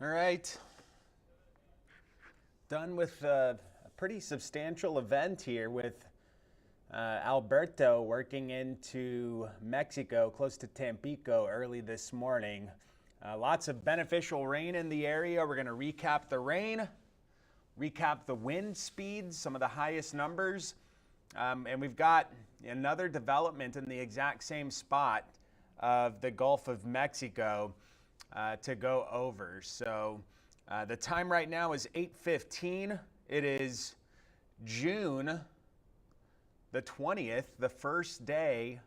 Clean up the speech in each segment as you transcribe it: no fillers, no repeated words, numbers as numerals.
All right. Done with a pretty substantial event here with Alberto working into Mexico, close to Tampico early this morning. Lots of beneficial rain in the area. We're going to recap the rain, recap the wind speeds, some of the highest numbers, and we've got another development in the exact same spot of the Gulf of Mexico to go over. So the time right now is 8:15. It is June the 20th, the first day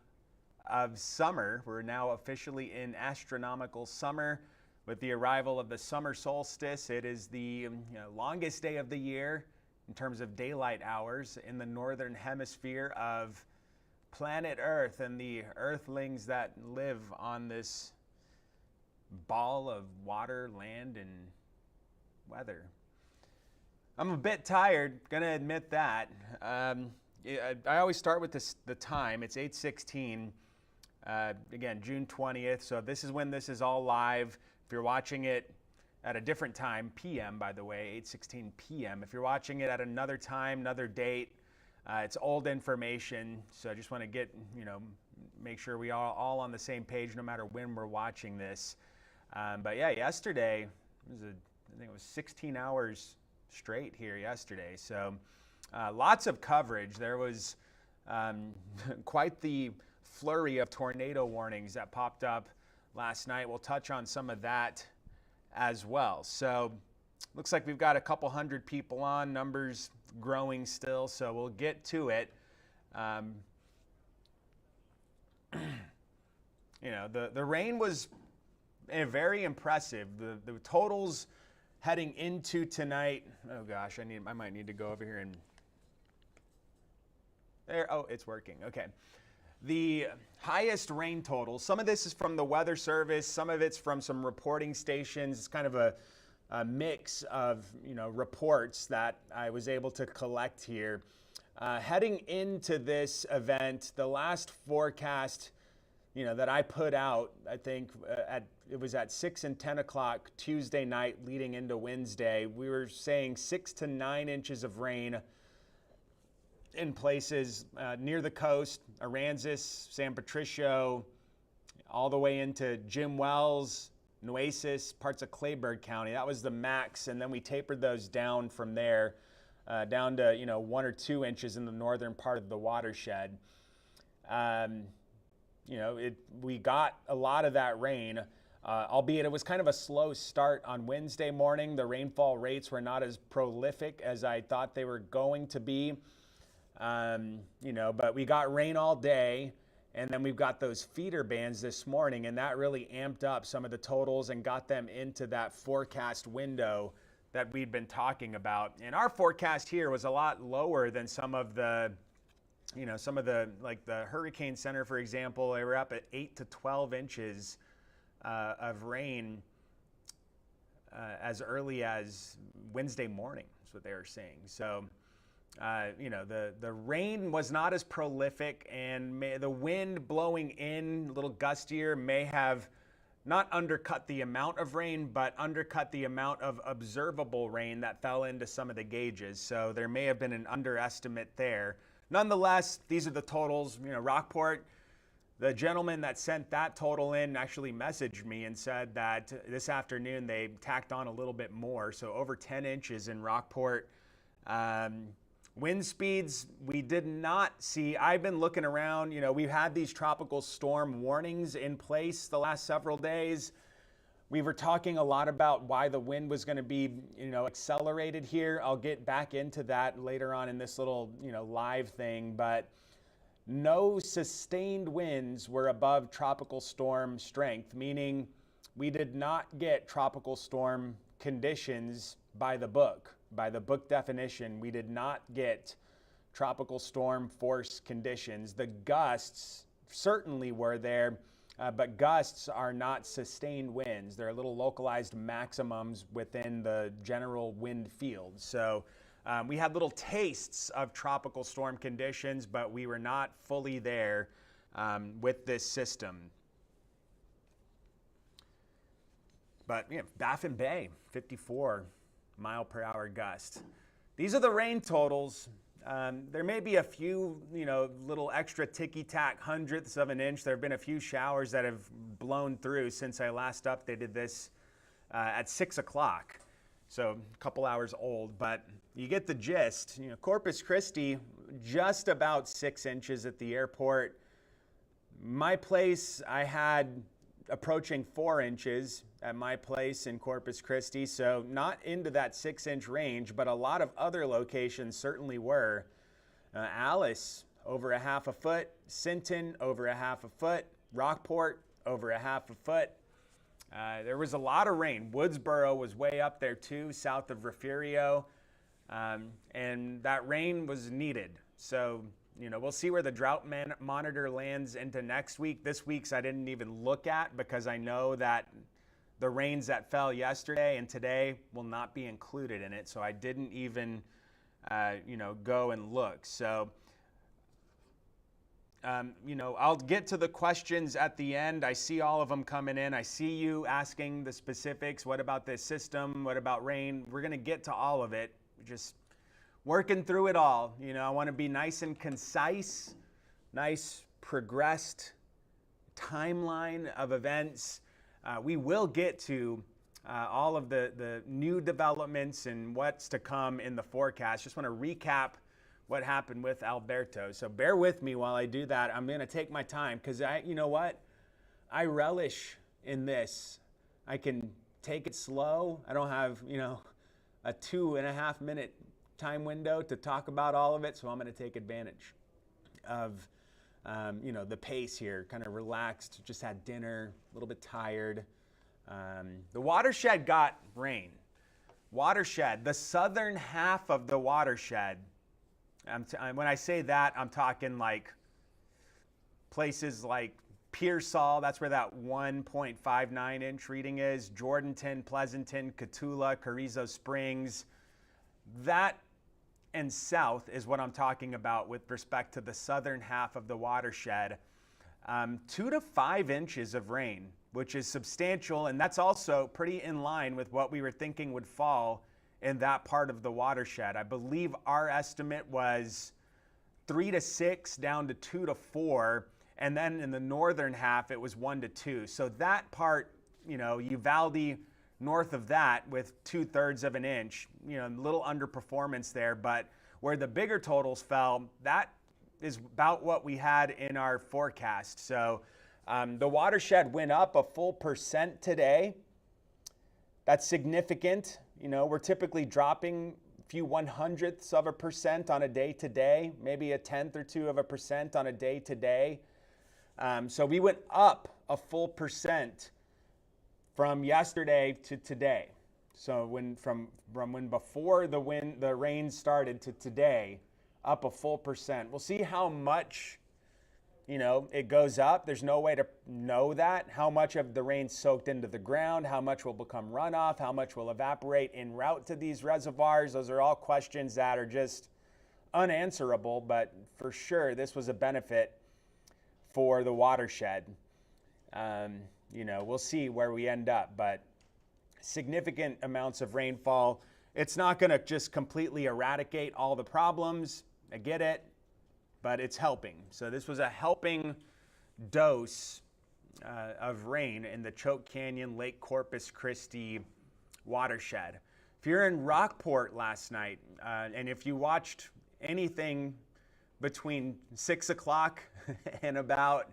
of summer. We're now officially in astronomical summer with the arrival of the summer solstice. It is the longest day of the year in terms of daylight hours in the northern hemisphere of planet Earth and the earthlings that live on this ball of water, land, and weather. I'm a bit tired, gonna admit that. I always start with the time. It's 8:16. Again, June 20th. So this is when this is all live. If you're watching it at a different time, PM, by the way, 8:16 PM. If you're watching it at another time, another date, it's old information. So I just want to get, make sure we are all on the same page no matter when we're watching this. But yeah, yesterday, I think it was 16 hours straight here yesterday. So lots of coverage. There was quite the flurry of tornado warnings that popped up last night. We'll touch on some of that as well. So looks like we've got a couple hundred people on, numbers growing still, so we'll get to it. The rain was very impressive. The totals heading into tonight. Oh gosh, I might need to go over here and there. Oh, it's working. Okay. The highest rain total. Some of this is from the Weather Service. Some of it's from some reporting stations. It's kind of a mix of reports that I was able to collect here. Heading into this event, the last forecast that I put out, I think it was at 6 and 10 o'clock Tuesday night leading into Wednesday. We were saying 6 to 9 inches of rain in places near the coast, Aransas, San Patricio, all the way into Jim Wells, Nueces, parts of Clayburgh County. That was the max, and then we tapered those down from there, down to 1 or 2 inches in the northern part of the watershed. We got a lot of that rain, albeit it was kind of a slow start on Wednesday morning. The rainfall rates were not as prolific as I thought they were going to be, but we got rain all day, and then we've got those feeder bands this morning, and that really amped up some of the totals and got them into that forecast window that we'd been talking about. And our forecast here was a lot lower than some of the like the Hurricane Center, for example. They were up at 8 to 12 inches of rain as early as Wednesday morning, is what they were saying. So, the rain was not as prolific, and the wind blowing in a little gustier may have not undercut the amount of rain, but undercut the amount of observable rain that fell into some of the gauges. So there may have been an underestimate there. Nonetheless, these are the totals. Rockport, the gentleman that sent that total in actually messaged me and said that this afternoon they tacked on a little bit more, so over 10 inches in Rockport. Wind speeds, we did not see. I've been looking around. We've had these tropical storm warnings in place the last several days. We were talking a lot about why the wind was going to be, accelerated here. I'll get back into that later on in this little, live thing, but no sustained winds were above tropical storm strength, meaning we did not get tropical storm conditions by the book. By the book definition, we did not get tropical storm force conditions. The gusts certainly were there, but gusts are not sustained winds. They're little localized maximums within the general wind field. So we had little tastes of tropical storm conditions, but we were not fully there with this system. But Baffin Bay, 54 mile per hour gust. These are the rain totals. There may be a few, little extra ticky-tack hundredths of an inch. There have been a few showers that have blown through since I last updated this at 6 o'clock. So a couple hours old, but you get the gist. Corpus Christi, just about 6 inches at the airport. My place, I had approaching 4 inches at my place in Corpus Christi, so not into that 6-inch range, but a lot of other locations certainly were. Alice, over a half a foot. Sinton, over a half a foot. Rockport, over a half a foot. There was a lot of rain. Woodsboro was way up there too, south of Refugio, and that rain was needed. So, we'll see where the drought monitor lands into next week. This week's I didn't even look at because I know that the rains that fell yesterday and today will not be included in it. So I didn't even, go and look. So, I'll get to the questions at the end. I see all of them coming in. I see you asking the specifics. What about this system? What about rain? We're going to get to all of it. Just working through it all. I want to be nice and concise, nice progressed timeline of events. We will get to all of the new developments and what's to come in the forecast. Just want to recap what happened with Alberto. So bear with me while I do that. I'm going to take my time because you know what? I relish in this. I can take it slow. I don't have, a 2.5 minute time window to talk about all of it. So I'm going to take advantage of, the pace here, kind of relaxed, just had dinner, a little bit tired. The Watershed got rain. Watershed, the southern half of the Watershed. When I say that, I'm talking like places like Pearsall, that's where that 1.59 inch reading is, Jordanton, Pleasanton, Cotulla, Carrizo Springs. That and south is what I'm talking about with respect to the southern half of the Watershed. 2 to 5 inches of rain, which is substantial, and that's also pretty in line with what we were thinking would fall in that part of the Watershed. I believe our estimate was 3 to 6 down to 2 to 4, and then in the northern half it was 1 to 2. So that part, Uvalde north of that with 2/3 of an inch, a little underperformance there, but where the bigger totals fell, that is about what we had in our forecast. So the Watershed went up a full percent today. That's significant. We're typically dropping a few 100ths of a percent on a day to day, maybe a 1/10 or 2 of a percent on a day to day. So we went up a full percent from yesterday to today. So from when before the rain started to today, up a full percent. We'll see how much, it goes up. There's no way to know that. How much of the rain soaked into the ground, how much will become runoff, how much will evaporate en route to these reservoirs. Those are all questions that are just unanswerable, but for sure this was a benefit for the Watershed. We'll see where we end up, but significant amounts of rainfall. It's not going to just completely eradicate all the problems. I get it, but it's helping. So this was a helping dose of rain in the Choke Canyon, Lake Corpus Christi watershed. If you're in Rockport last night, and if you watched anything between 6 o'clock and about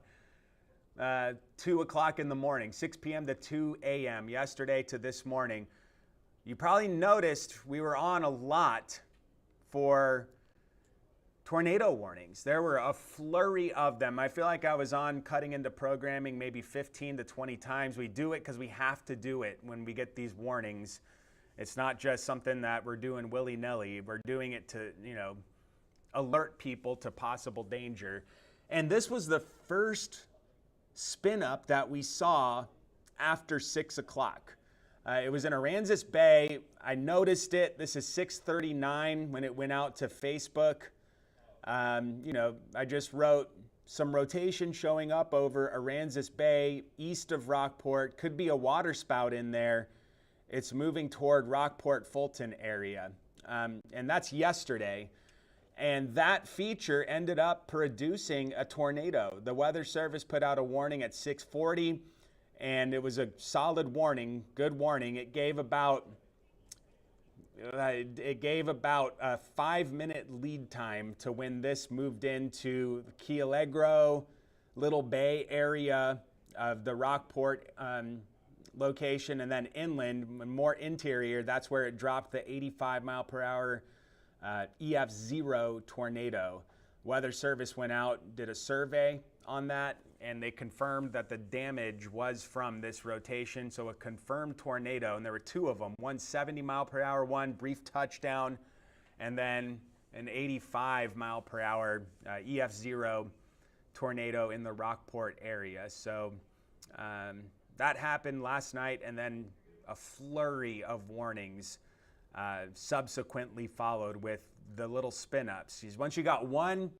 2 o'clock in the morning, 6 p.m. to 2 a.m. yesterday to this morning, you probably noticed we were on a lot for tornado warnings. There were a flurry of them. I feel like I was on cutting into programming maybe 15 to 20 times. We do it because we have to do it when we get these warnings. It's not just something that we're doing willy-nilly. We're doing it to, alert people to possible danger. And this was the first spin up that we saw after 6 o'clock. It was in Aransas Bay. I noticed it. This is 6:39 when it went out to Facebook. I just wrote some rotation showing up over Aransas Bay, east of Rockport. Could be a waterspout in there. It's moving toward Rockport-Fulton area. And that's yesterday. And that feature ended up producing a tornado. The Weather Service put out a warning at 6:40, and it was a solid warning, good warning. It gave about a 5-minute lead time to when this moved into Key Allegro, Little Bay area of the Rockport location, and then inland, more interior. That's where it dropped the 85 mile per hour EF0 tornado. Weather Service went out, did a survey on that, and they confirmed that the damage was from this rotation. So a confirmed tornado, and there were two of them, one 70 mile per hour one, brief touchdown, and then an 85 mile per hour EF0 tornado in the Rockport area. So that happened last night, and then a flurry of warnings subsequently followed with the little spin-ups. Once you got one,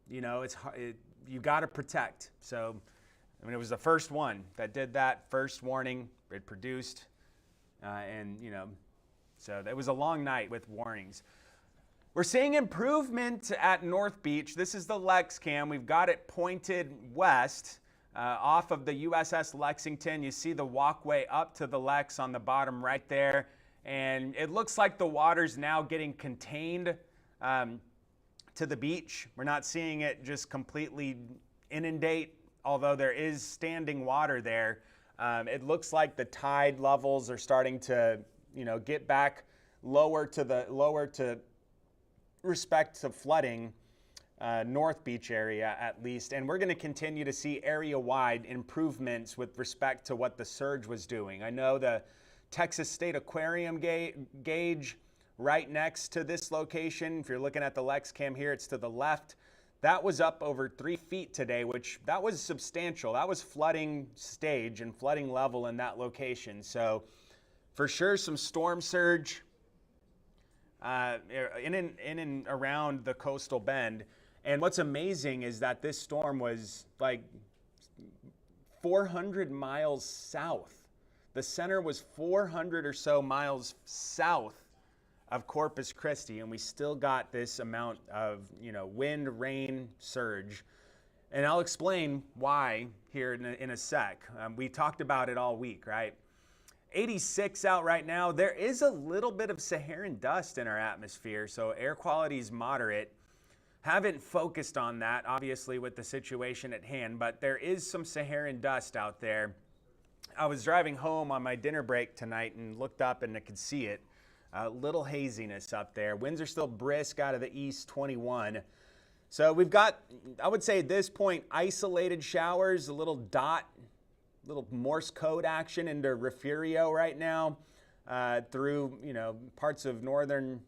you know, you got to protect. So, I mean, it was the first one that did that. First warning it produced, and you know, so it was a long night with warnings. We're seeing improvement at North Beach. This is the Lex Cam. We've got it pointed west off of the USS Lexington. You see the walkway up to the Lex on the bottom right there. And it looks like the water's now getting contained to the beach. We're not seeing it just completely inundate, although there is standing water there. It looks like the tide levels are starting to, you know, get back lower to respect to flooding North Beach area at least. And we're going to continue to see area-wide improvements with respect to what the surge was doing. I know the Texas State Aquarium gauge right next to this location. If you're looking at the Lex Cam here, it's to the left. That was up over 3 feet today, which that was substantial. That was flooding stage and flooding level in that location. So for sure some storm surge in and around the coastal bend. And what's amazing is that this storm was like 400 miles south. The center was 400 or so miles south of Corpus Christi, and we still got this amount of, you know, wind, rain, surge. And I'll explain why here in a sec. We talked about it all week, right? 86 out right now. There is a little bit of Saharan dust in our atmosphere, so air quality is moderate. Haven't focused on that, obviously, with the situation at hand, but there is some Saharan dust out there. I was driving home on my dinner break tonight and looked up and I could see it. A little haziness up there. Winds are still brisk out of the east, 21. So we've got, I would say at this point, isolated showers, a little dot, little Morse code action into Refugio right now through, you know, parts of northern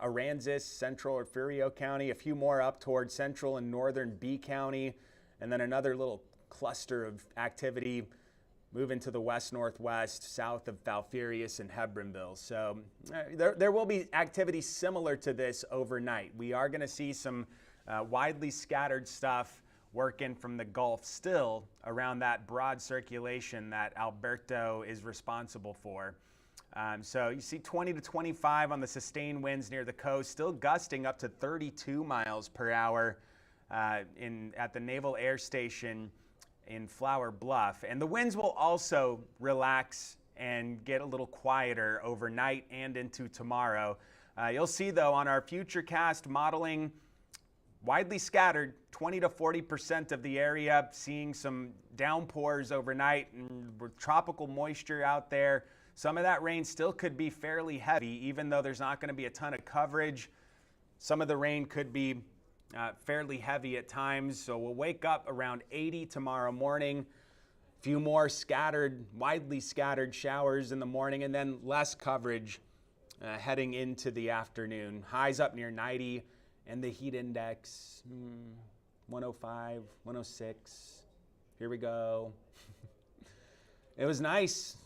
Aransas, central Refugio County, a few more up towards central and northern B County, and then another little cluster of activity moving to the west-northwest, south of Falfurrias and Hebronville. So there will be activity similar to this overnight. We are going to see some widely scattered stuff working from the Gulf still around that broad circulation that Alberto is responsible for. So you see 20 to 25 on the sustained winds near the coast, still gusting up to 32 miles per hour at the Naval Air Station in Flower Bluff. And the winds will also relax and get a little quieter overnight and into tomorrow. You'll see, though, on our Futurecast modeling, widely scattered, 20 to 40% of the area, seeing some downpours overnight and with tropical moisture out there. Some of that rain still could be fairly heavy, even though there's not going to be a ton of coverage. Some of the rain could be fairly heavy at times, so we'll wake up around 80 tomorrow morning. A few more scattered, widely scattered showers in the morning, and then less coverage heading into the afternoon. Highs up near 90, and the heat index 105, 106. Here we go. It was nice.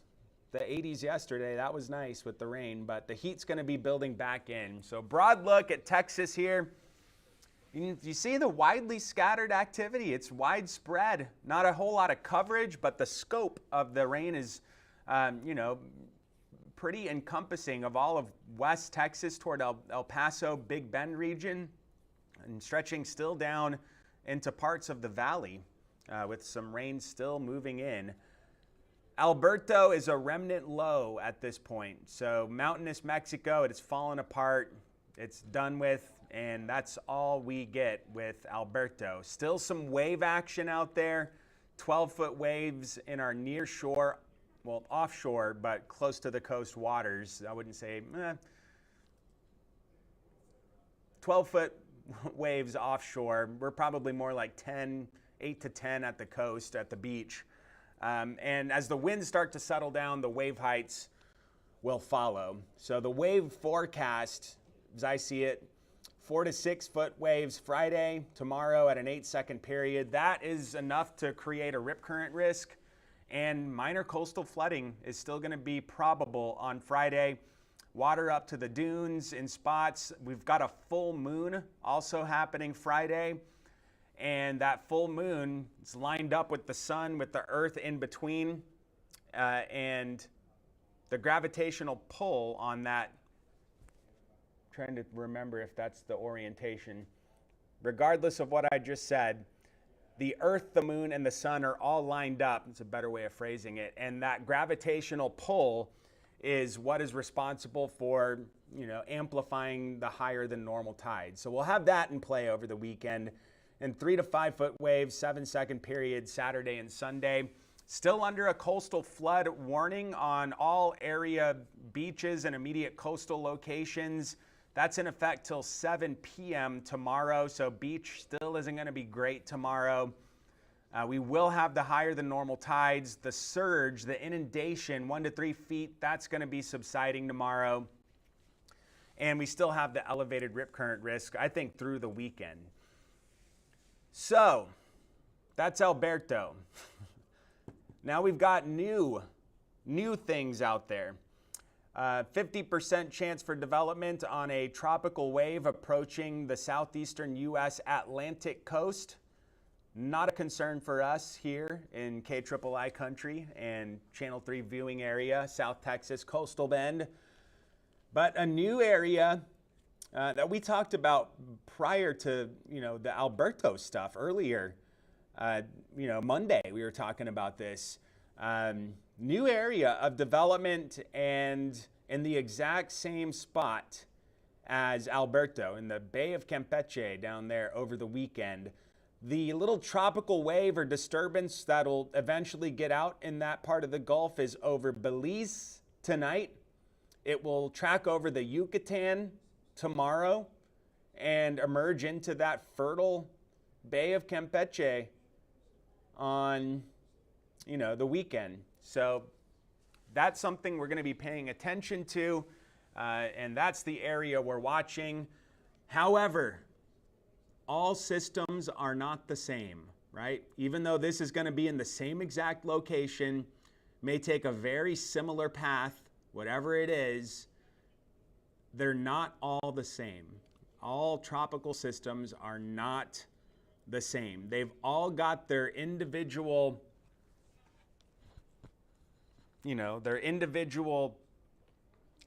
The 80s yesterday, that was nice with the rain, but the heat's going to be building back in. So broad look at Texas here. You see the widely scattered activity. It's widespread. Not a whole lot of coverage, but the scope of the rain is, pretty encompassing of all of West Texas toward El Paso, Big Bend region, and stretching still down into parts of the valley with some rain still moving in. Alberto is a remnant low at this point. So mountainous Mexico, it has fallen apart. It's done with. And that's all we get with Alberto. Still some wave action out there, 12-foot waves in our near shore, well, offshore, but close to the coast waters. I wouldn't say 12-foot waves offshore. We're probably more like 8 to 10 at the coast, at the beach. And as the winds start to settle down, the wave heights will follow. So the wave forecast, as I see it, 4 to 6 foot waves Friday, tomorrow at an 8-second period. That is enough to create a rip current risk, and minor coastal flooding is still going to be probable on Friday. Water up to the dunes in spots. We've got a full moon also happening Friday, and that full moon is lined up with the sun, with the earth in between, and the gravitational pull on that, trying to remember if that's the orientation. Regardless of what I just said, the earth, the moon, and the sun are all lined up. It's a better way of phrasing it. And that gravitational pull is what is responsible for, amplifying the higher than normal tides. So we'll have that in play over the weekend. And 3 to 5 foot waves, 7-second period, Saturday and Sunday. Still under a coastal flood warning on all area beaches and immediate coastal locations. That's in effect till 7 p.m. tomorrow, so beach still isn't going to be great tomorrow. We will have the higher than normal tides. The surge, the inundation, 1 to 3 feet, that's going to be subsiding tomorrow. And we still have the elevated rip current risk, I think, through the weekend. So, that's Alberto. Now we've got new things out there. 50% chance for development on a tropical wave approaching the southeastern U.S. Atlantic coast. Not a concern for us here in KIII country and Channel 3 viewing area, South Texas, Coastal Bend. But a new area that we talked about prior to, the Alberto stuff earlier. Monday we were talking about this. New area of development and in the exact same spot as Alberto in the Bay of Campeche down there over the weekend. The little tropical wave or disturbance that'll eventually get out in that part of the Gulf is over Belize tonight. It will track over the Yucatan tomorrow and emerge into that fertile Bay of Campeche on, the weekend. So that's something we're going to be paying attention to, and that's the area we're watching. However, all systems are not the same, right? Even though this is going to be in the same exact location, may take a very similar path, whatever it is, they're not all the same. All tropical systems are not the same. They've all got their individual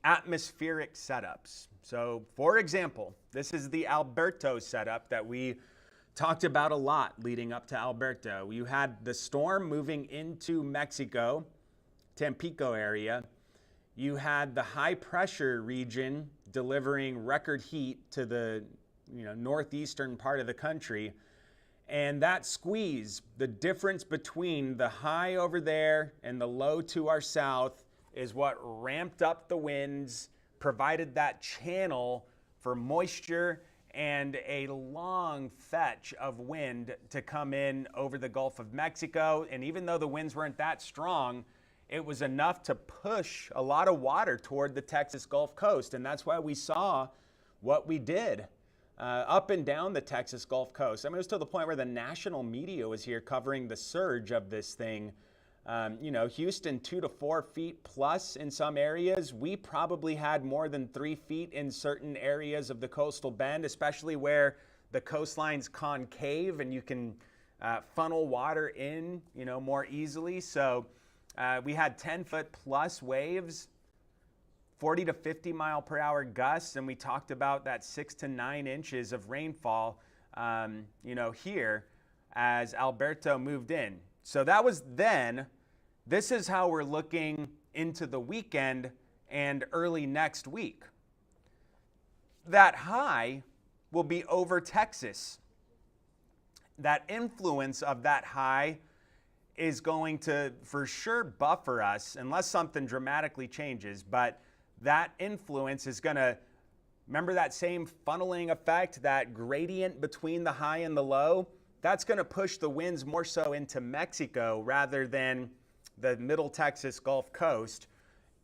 atmospheric setups. So, for example, this is the Alberto setup that we talked about a lot leading up to Alberto. You had the storm moving into Mexico, Tampico area. You had the high pressure region delivering record heat to the northeastern part of the country. And that squeeze, the difference between the high over there and the low to our south, is what ramped up the winds, provided that channel for moisture and a long fetch of wind to come in over the Gulf of Mexico. And even though the winds weren't that strong, it was enough to push a lot of water toward the Texas Gulf Coast. And that's why we saw what we did. Up and down the Texas Gulf Coast. I mean, it was to the point where the national media was here covering the surge of this thing. Houston 2 to 4 feet plus in some areas. We probably had more than 3 feet in certain areas of the coastal bend, especially where the coastline's concave and you can funnel water in, more easily. So we had 10-foot plus waves, 40 to 50 mile per hour gusts, and we talked about that 6 to 9 inches of rainfall, here as Alberto moved in. So that was then. This is how we're looking into the weekend and early next week. That high will be over Texas. That influence of that high is going to for sure buffer us unless something dramatically changes. But that influence is going to, remember that same funneling effect, that gradient between the high and the low? That's going to push the winds more so into Mexico rather than the middle Texas Gulf Coast,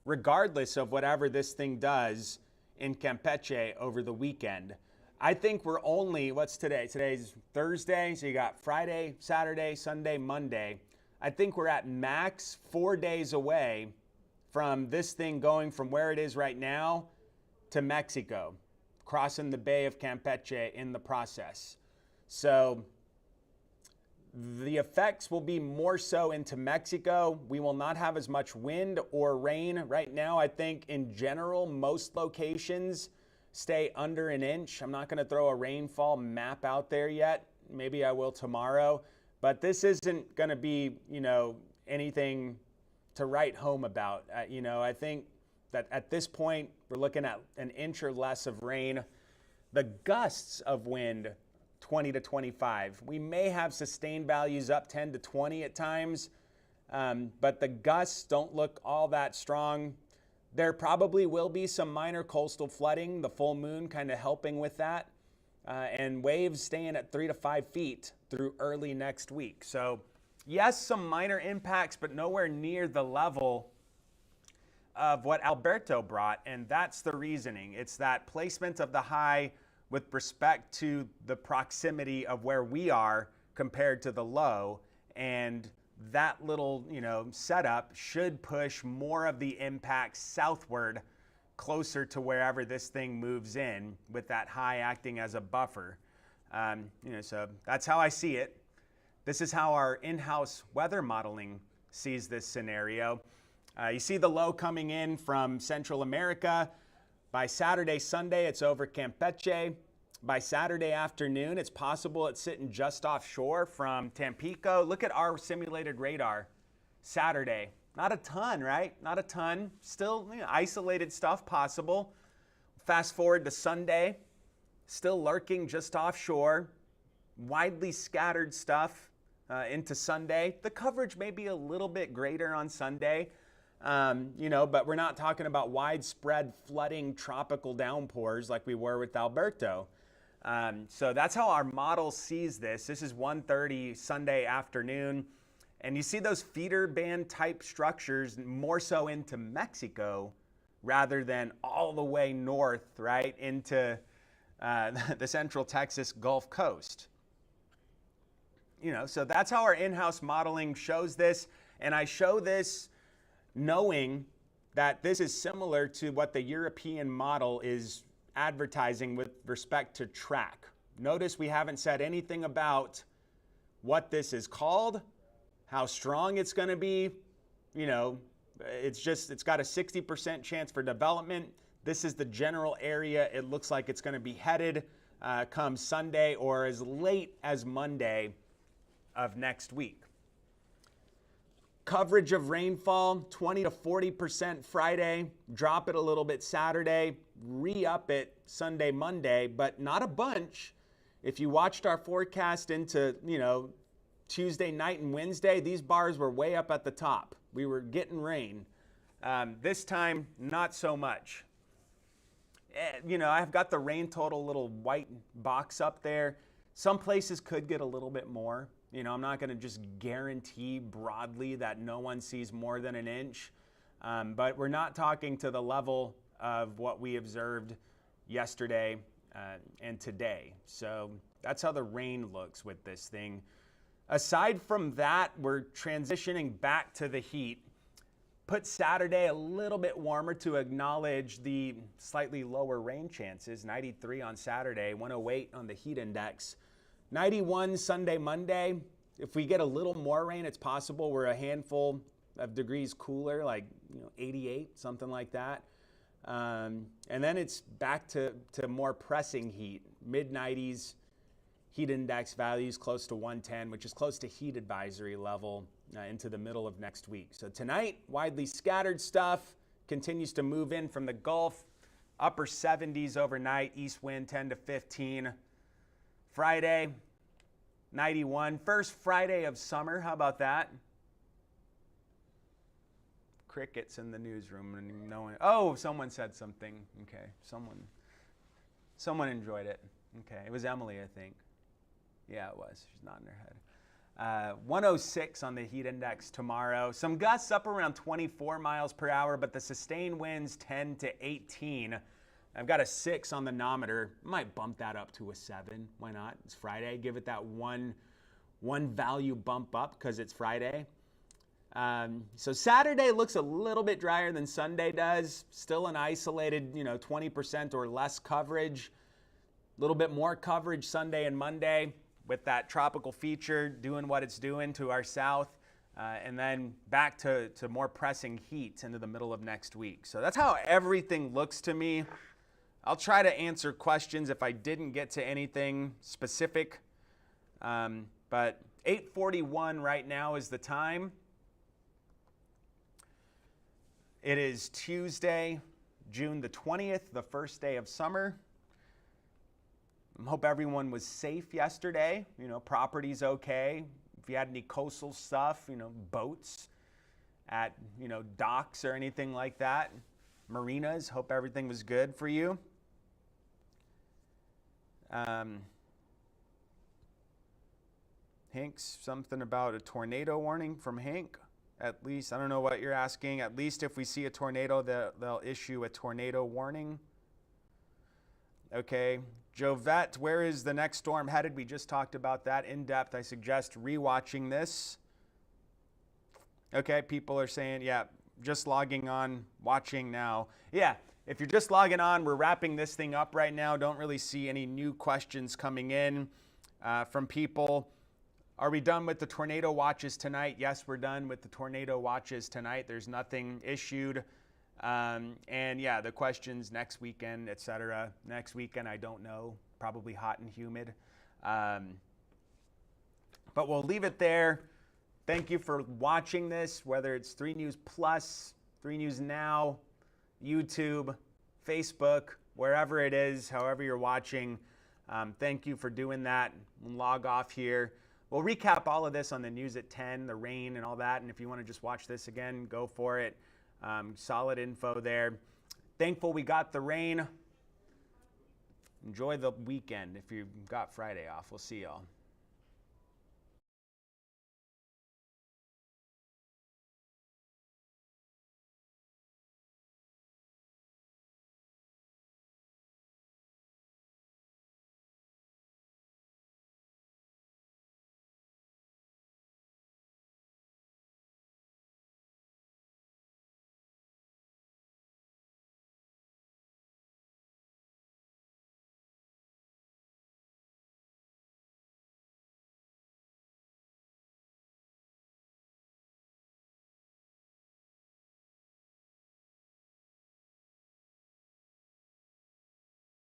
regardless of whatever this thing does in Campeche over the weekend. I think we're only, what's today? Today's Thursday, so you got Friday, Saturday, Sunday, Monday. I think we're at max 4 days away from this thing going from where it is right now to Mexico, crossing the Bay of Campeche in the process. So the effects will be more so into Mexico. We will not have as much wind or rain. Right now, I think in general, most locations stay under an inch. I'm not going to throw a rainfall map out there yet. Maybe I will tomorrow. But this isn't going to be, anything to write home about. I think that at this point, we're looking at an inch or less of rain. The gusts of wind, 20 to 25. We may have sustained values up 10 to 20 at times, but the gusts don't look all that strong. There probably will be some minor coastal flooding, the full moon kind of helping with that, and waves staying at 3 to 5 feet through early next week. So yes, some minor impacts, but nowhere near the level of what Alberto brought, and that's the reasoning. It's that placement of the high with respect to the proximity of where we are compared to the low, and that little, setup should push more of the impact southward, closer to wherever this thing moves in, with that high acting as a buffer. So that's how I see it. This is how our in-house weather modeling sees this scenario. You see the low coming in from Central America. By Saturday, Sunday, it's over Campeche. By Saturday afternoon, it's possible it's sitting just offshore from Tampico. Look at our simulated radar. Saturday, not a ton, right? Not a ton. Still isolated stuff possible. Fast forward to Sunday, still lurking just offshore. Widely scattered stuff into Sunday. The coverage may be a little bit greater on Sunday. But we're not talking about widespread flooding tropical downpours like we were with Alberto. So that's how our model sees this. This is 1:30 Sunday afternoon. And you see those feeder band type structures more so into Mexico rather than all the way north, right, into the central Texas Gulf Coast. So that's how our in-house modeling shows this. And I show this knowing that this is similar to what the European model is advertising with respect to track. Notice we haven't said anything about what this is called, how strong it's going to be. It's got a 60% chance for development. This is the general area it looks like it's going to be headed come Sunday or as late as Monday of next week. Coverage of rainfall, 20 to 40% Friday, drop it a little bit Saturday, re-up it Sunday, Monday, but not a bunch. If you watched our forecast into, Tuesday night and Wednesday, these bars were way up at the top. We were getting rain. This time, not so much. I've got the rain total little white box up there. Some places could get a little bit more. I'm not going to just guarantee broadly that no one sees more than an inch, but we're not talking to the level of what we observed yesterday and today. So that's how the rain looks with this thing. Aside from that, we're transitioning back to the heat. put Saturday a little bit warmer to acknowledge the slightly lower rain chances. 93 on Saturday, 108 on the heat index. 91 Sunday, Monday. If we get a little more rain, it's possible we're a handful of degrees cooler, like 88, something like that. And then it's back to more pressing heat. Mid-90s heat index values close to 110, which is close to heat advisory level into the middle of next week. So tonight, widely scattered stuff continues to move in from the Gulf. Upper 70s overnight, east wind 10 to 15. Friday, 91. First Friday of summer. How about that? Crickets in the newsroom and no one. Oh, someone said something. Okay, someone enjoyed it. Okay, it was Emily, I think. Yeah, it was. She's nodding her head. 106 on the heat index tomorrow. Some gusts up around 24 miles per hour, but the sustained winds 10 to 18. I've got a 6 on the nometer. Might bump that up to a 7. Why not? It's Friday. Give it that one value bump up because it's Friday. So Saturday looks a little bit drier than Sunday does. Still an isolated, 20% or less coverage. A little bit more coverage Sunday and Monday with that tropical feature doing what it's doing to our south. And then back to more pressing heat into the middle of next week. So that's how everything looks to me. I'll try to answer questions if I didn't get to anything specific. But 8:41 right now is the time. It is Tuesday, June the 20th, the first day of summer. I hope everyone was safe yesterday. Property's okay. If you had any coastal stuff, boats at, docks or anything like that, marinas, hope everything was good for you. Hank's something about a tornado warning from Hank. At least, I don't know what you're asking. At least if we see a tornado, they'll issue a tornado warning. Okay. Jovette, where is the next storm headed? We just talked about that in depth. I suggest rewatching this. Okay, people are saying, yeah, just logging on, watching now. Yeah, if you're just logging on, we're wrapping this thing up right now. Don't really see any new questions coming in from people. Are we done with the tornado watches tonight? Yes, we're done with the tornado watches tonight. There's nothing issued. And yeah, the questions next weekend, etc. Next weekend, I don't know. Probably hot and humid. But we'll leave it there. Thank you for watching this, whether it's 3 News Plus, 3 News Now, YouTube, Facebook, wherever it is, however you're watching. Thank you for doing that. We'll log off here. We'll recap all of this on the news at 10, the rain and all that. And if you want to just watch this again, go for it. Solid info there. Thankful we got the rain. Enjoy the weekend if you got Friday off. We'll see y'all.